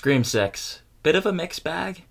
Scream 6. Bit of a mixed bag.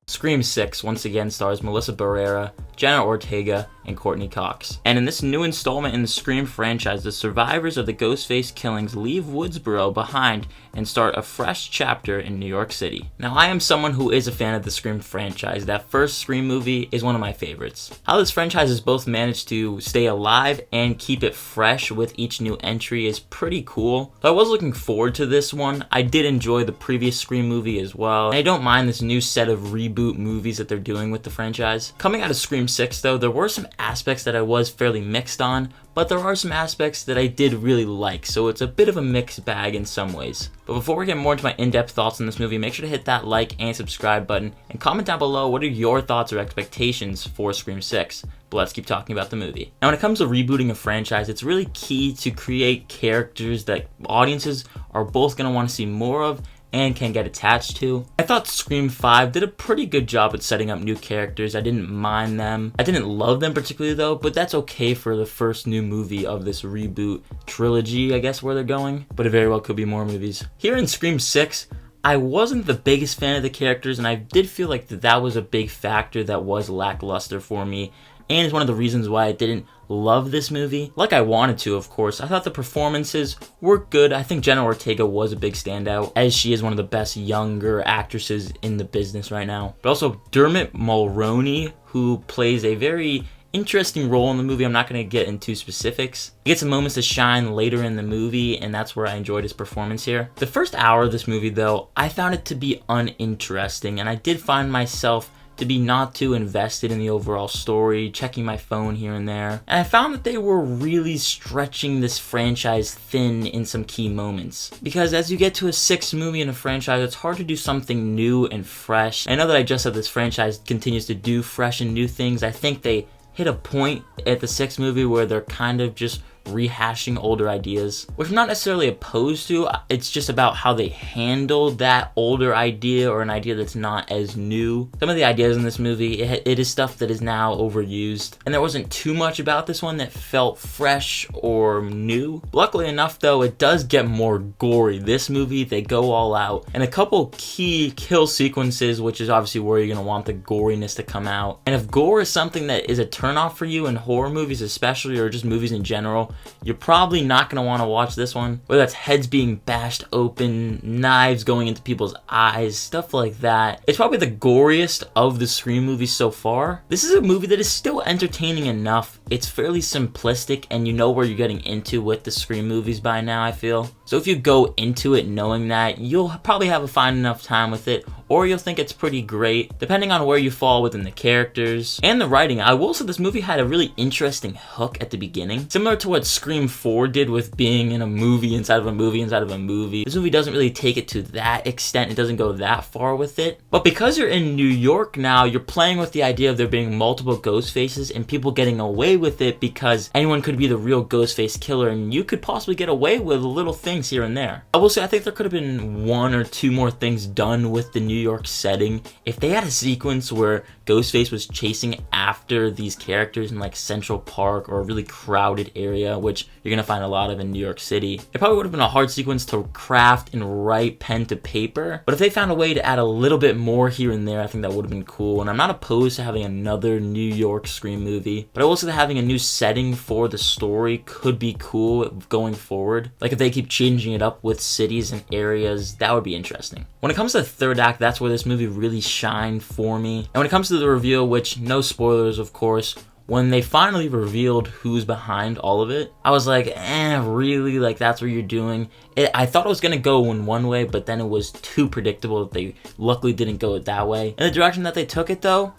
Scream 6 once again stars Melissa Barrera, Jenna Ortega, and Courtney Cox. And in this new installment in the Scream franchise, the survivors of the Ghostface killings leave Woodsboro behind and start a fresh chapter in New York City. Now, I am someone who is a fan of the Scream franchise. That first Scream movie is one of my favorites. How this franchise has both managed to stay alive and keep it fresh with each new entry is pretty cool. So I was looking forward to this one. I did enjoy the previous Scream movie as well, and I don't mind this new set of reboot movies that they're doing with the franchise. Coming out of Scream 6 though, there were some aspects that I was fairly mixed on, but there are some aspects that I did really like, so it's a bit of a mixed bag in some ways. But before we get more into my in-depth thoughts on this movie, make sure to hit that like and subscribe button, and comment down below what are your thoughts or expectations for Scream 6. But let's keep talking about the movie. Now, when it comes to rebooting a franchise, it's really key to create characters that audiences are both going to want to see more of and can get attached to. I thought Scream 5 did a pretty good job at setting up new characters. I didn't mind them. I didn't love them particularly though, but that's okay for the first new movie of this reboot trilogy, I guess, where they're going. But it very well could be more movies. Here in Scream 6, I wasn't the biggest fan of the characters, and I did feel like that was a big factor that was lackluster for me, and it's one of the reasons why I didn't love this movie like I wanted to, of course. I thought the performances were good. I think Jenna Ortega was a big standout, as she is one of the best younger actresses in the business right now. But also Dermot Mulroney, who plays a very interesting role in the movie. I'm not going to get into specifics. He gets some moments to shine later in the movie, and that's where I enjoyed his performance here. The first hour of this movie, though, I found it to be uninteresting, and I did find myself to be not too invested in the overall story, checking my phone here and there. And I found that they were really stretching this franchise thin in some key moments. Because as you get to a sixth movie in a franchise, it's hard to do something new and fresh. I know that I just said this franchise continues to do fresh and new things. I think they hit a point at the sixth movie where they're kind of just rehashing older ideas, which I'm not necessarily opposed to. It's just about how they handle that older idea, or an idea that's not as new. Some of the ideas in this movie, it is stuff that is now overused, and there wasn't too much about this one that felt fresh or new. Luckily enough though, it does get more gory. This movie, they go all out, and a couple key kill sequences, which is obviously where you're going to want the goriness to come out. And if gore is something that is a turnoff for you in horror movies especially, or just movies in general, you're probably not going to want to watch this one. Whether that's heads being bashed open, knives going into people's eyes, stuff like that. It's probably the goriest of the Scream movies so far. This is a movie that is still entertaining enough. It's fairly simplistic, and you know where you're getting into with the Scream movies by now, I feel. So if you go into it knowing that, you'll probably have a fine enough time with it, or you'll think it's pretty great, depending on where you fall within the characters and the writing. I will say this movie had a really interesting hook at the beginning, similar to what Scream 4 did with being in a movie inside of a movie inside of a movie. This movie doesn't really take it to that extent. It doesn't go that far with it. But because you're in New York now, you're playing with the idea of there being multiple ghost faces and people getting away with it because anyone could be the real Ghostface killer, and you could possibly get away with little things here and there. I will say I think there could have been one or two more things done with the New York setting. If they had a sequence where Ghostface was chasing after these characters in like Central Park or a really crowded area, which you're gonna find a lot of in New York City, it probably would have been a hard sequence to craft and write pen to paper. But if they found a way to add a little bit more here and there, I think that would have been cool. And I'm not opposed to having another New York Scream movie, but I will say that having a new setting for the story could be cool going forward. Like if they keep changing it up with cities and areas, that would be interesting. When it comes to the third act, that's where this movie really shined for me. And when it comes to the reveal, which no spoilers of course, when they finally revealed who's behind all of it, I was like, really? Like, that's what you're doing? I thought it was going to go in one way, but then it was too predictable that they luckily didn't go it that way. And the direction that they took it, though,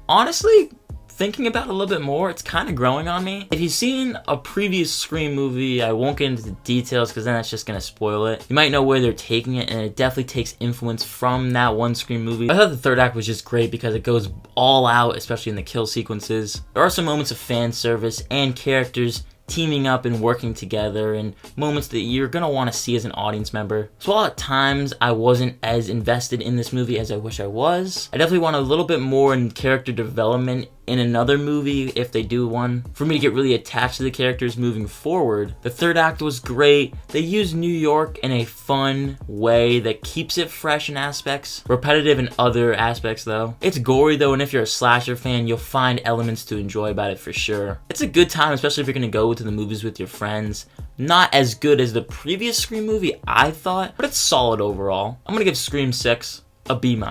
honestly, thinking about it a little bit more, it's kind of growing on me. If you've seen a previous Scream movie, I won't get into the details because then that's just going to spoil it. You might know where they're taking it, and it definitely takes influence from that one Scream movie. I thought the third act was just great because it goes all out, especially in the kill sequences. There are some moments of fan service and characters teaming up and working together, and moments that you're gonna want to see as an audience member. So while at times I wasn't as invested in this movie as I wish I was, I definitely want a little bit more in character development in another movie, if they do one, for me to get really attached to the characters moving forward. The third act was great. They used New York in a fun way that keeps it fresh in aspects, repetitive in other aspects though. It's gory though, and if you're a slasher fan, you'll find elements to enjoy about it for sure. It's a good time, especially if you're gonna go to the movies with your friends. Not as good as the previous Scream movie, I thought, but it's solid overall. I'm gonna give Scream 6 a B-.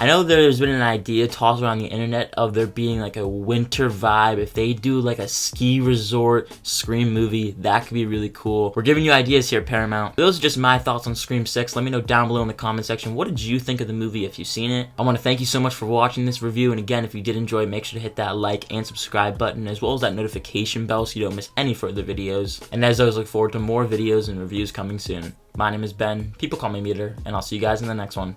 I know there's been an idea tossed around the internet of there being like a winter vibe. If they do like a ski resort Scream movie, that could be really cool. We're giving you ideas here, Paramount. Those are just my thoughts on Scream 6. Let me know down below in the comment section, what did you think of the movie if you've seen it? I want to thank you so much for watching this review, and again, if you did enjoy, make sure to hit that like and subscribe button, as well as that notification bell so you don't miss any further videos. And as always, look forward to more videos and reviews coming soon. My name is Ben, people call me Meter, and I'll see you guys in the next one.